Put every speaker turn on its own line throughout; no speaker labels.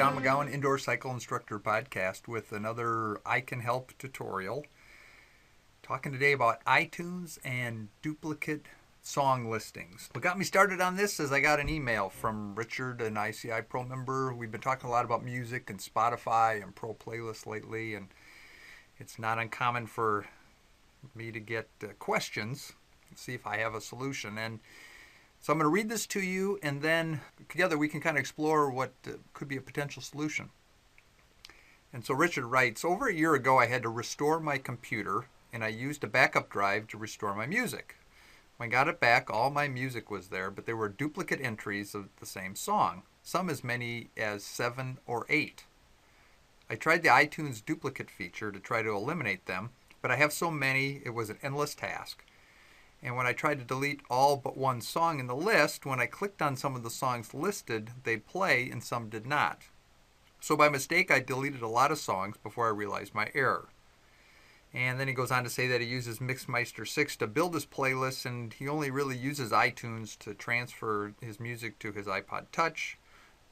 John McGowan, Indoor Cycle Instructor Podcast with another I Can Help tutorial. Talking today about iTunes and duplicate song listings. What got me started on this is I got an email from Richard, an ICI Pro member. We've been talking a lot about music and Spotify and Pro Playlists lately, and it's not uncommon for me to get questions, see if I have a solution. And so I'm going to read this to you, and then together we can kind of explore what could be a potential solution. And so Richard writes, over a year ago I had to restore my computer, and I used a backup drive to restore my music. When I got it back, all my music was there, but there were duplicate entries of the same song, some as many as 7 or 8. I tried the iTunes duplicate feature to try to eliminate them, but I have so many it was an endless task. And when I tried to delete all but one song in the list, when I clicked on some of the songs listed, they'd play and some did not. So by mistake, I deleted a lot of songs before I realized my error. And then he goes on to say that he uses Mixmeister 6 to build his playlists, and he only really uses iTunes to transfer his music to his iPod Touch.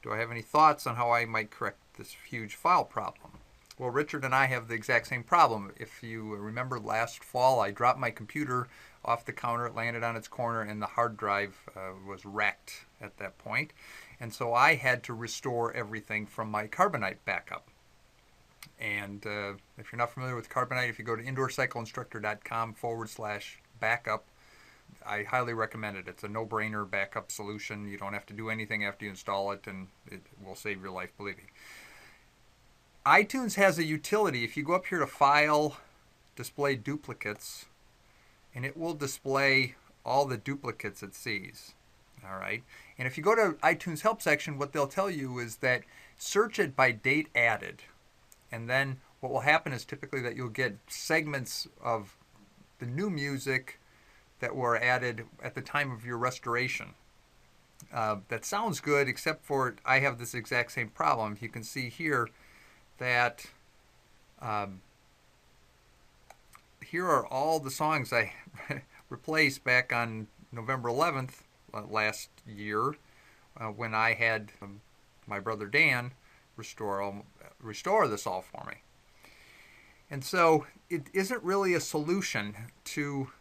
Do I have any thoughts on how I might correct this huge file problem? Well, Richard and I have the exact same problem. If you remember last fall, I dropped my computer off the counter, it landed on its corner, and the hard drive was wrecked at that point. And so I had to restore everything from my Carbonite backup. And if you're not familiar with Carbonite, if you go to indoorcycleinstructor.com/backup, I highly recommend it. It's a no-brainer backup solution. You don't have to do anything after you install it, and it will save your life, believe me. iTunes has a utility. If you go up here to File, Display Duplicates, and it will display all the duplicates it sees. All right. And if you go to iTunes Help section, what they'll tell you is that search it by date added. And then what will happen is typically that you'll get segments of the new music that were added at the time of your restoration. That sounds good, except for I have this exact same problem. You can see here that here are all the songs I replaced back on November 11th last year when I had my brother Dan restore this all for me. And so it isn't really a solution to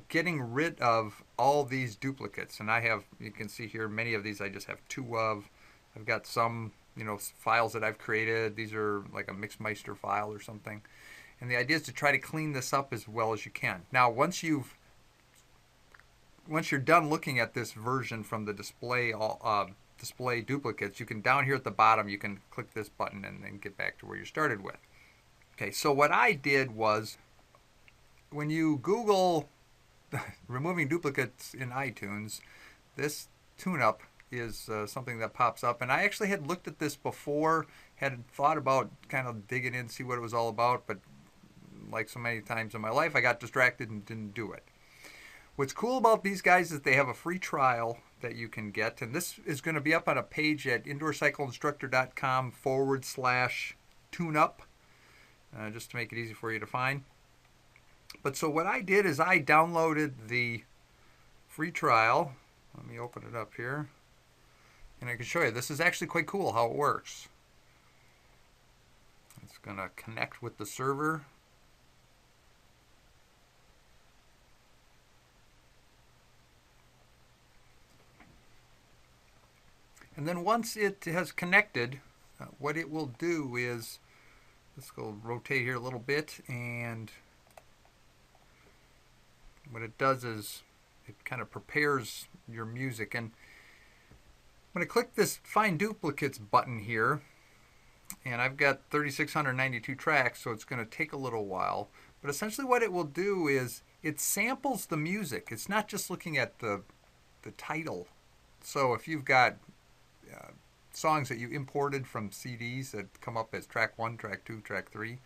getting rid of all these duplicates. And I have, you can see here, many of these I just have 2 of. I've got some files that I've created. These are like a Mixmeister file or something. And the idea is to try to clean this up as well as you can. Now, once you're done looking at this version from the display duplicates, you can, down here at the bottom, you can click this button and then get back to where you started with. Okay, so what I did was, when you Google removing duplicates in iTunes, this tune-up is something that pops up. And I actually had looked at this before, had thought about kind of digging in, see what it was all about, but like so many times in my life, I got distracted and didn't do it. What's cool about these guys is they have a free trial that you can get, and this is going to be up on a page at indoorcycleinstructor.com/tune-up, just to make it easy for you to find. But so what I did is I downloaded the free trial. Let me open it up here, and I can show you. This is actually quite cool how it works. It's going to connect with the server. And then once it has connected, what it will do is, let's go rotate here a little bit, and what it does is it kind of prepares your music. And I'm going to click this Find Duplicates button here, and I've got 3,692 tracks, so it's going to take a little while. But essentially what it will do is it samples the music. It's not just looking at the title. So if you've got songs that you imported from CDs that come up as track 1, track 2, track 3,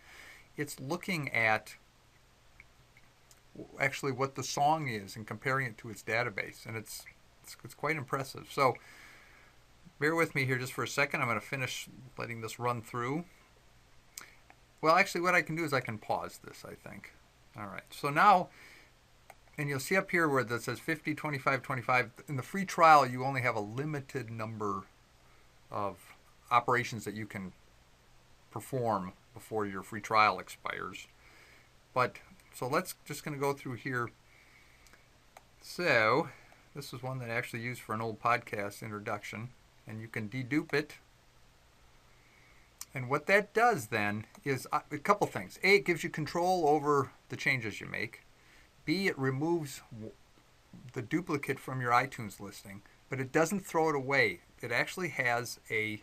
it's looking at actually what the song is and comparing it to its database, and it's quite impressive. So bear with me here just for a second. I'm going to finish letting this run through. Well, actually what I can do is I can pause this, I think. All right, so now, and you'll see up here where that says 50, 25, 25. In the free trial, you only have a limited number of operations that you can perform before your free trial expires. But so let's just going to go through here. So this is one that I actually used for an old podcast introduction, and you can dedupe it. And what that does then is a couple things. A, it gives you control over the changes you make. B, it removes the duplicate from your iTunes listing, but it doesn't throw it away. It actually has a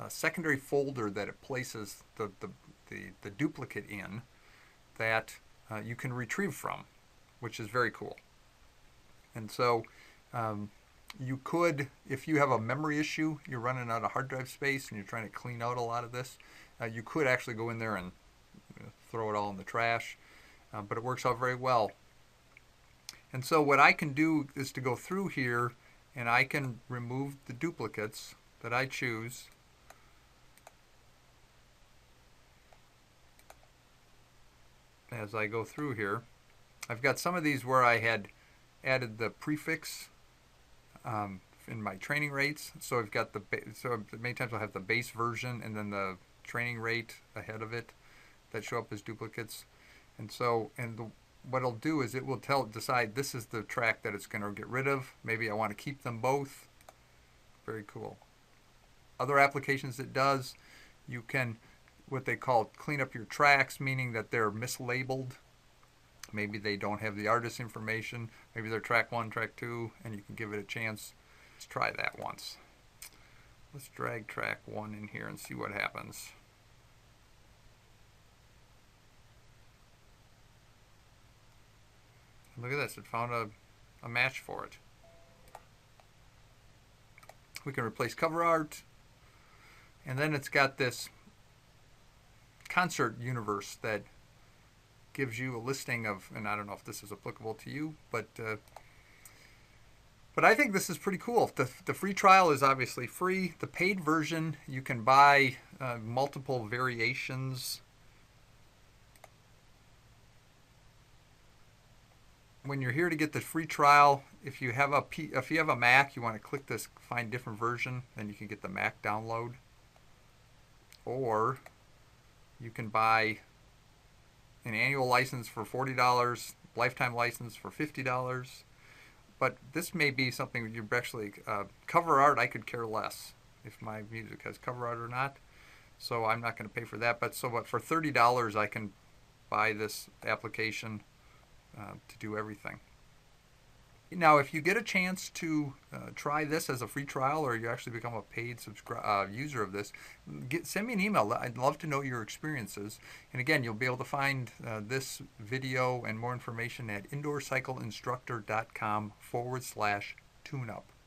secondary folder that it places the duplicate in that you can retrieve from, which is very cool. And so you could, if you have a memory issue, you're running out of hard drive space and you're trying to clean out a lot of this, you could actually go in there and throw it all in the trash, but it works out very well. And so what I can do is to go through here and I can remove the duplicates that I choose. As I go through here, I've got some of these where I had added the prefix in my training rates. So I've got so many times I'll have the base version and then the training rate ahead of it that show up as duplicates. And so, what it'll do is it will decide this is the track that it's going to get rid of. Maybe I want to keep them both. Very cool. Other applications it does, you can what they call clean up your tracks, meaning that they're mislabeled. Maybe they don't have the artist information. Maybe they're track 1, track 2, and you can give it a chance. Let's try that once. Let's drag track 1 in here and see what happens. Look at this, it found a match for it. We can replace cover art, and then it's got this concert universe that gives you a listing of, and I don't know if this is applicable to you, but I think this is pretty cool. The free trial is obviously free. The paid version, you can buy multiple variations. When you're here to get the free trial, if you have a Mac, you want to click this find different version, then you can get the Mac download. Or you can buy an annual license for $40, lifetime license for $50. But this may be something you actually cover art. I could care less if my music has cover art or not, so I'm not going to pay for that. But for $30, I can buy this application to do everything. Now, if you get a chance to try this as a free trial, or you actually become a paid user of this, send me an email. I'd love to know your experiences. And again, you'll be able to find this video and more information at indoorcycleinstructor.com/tune-up.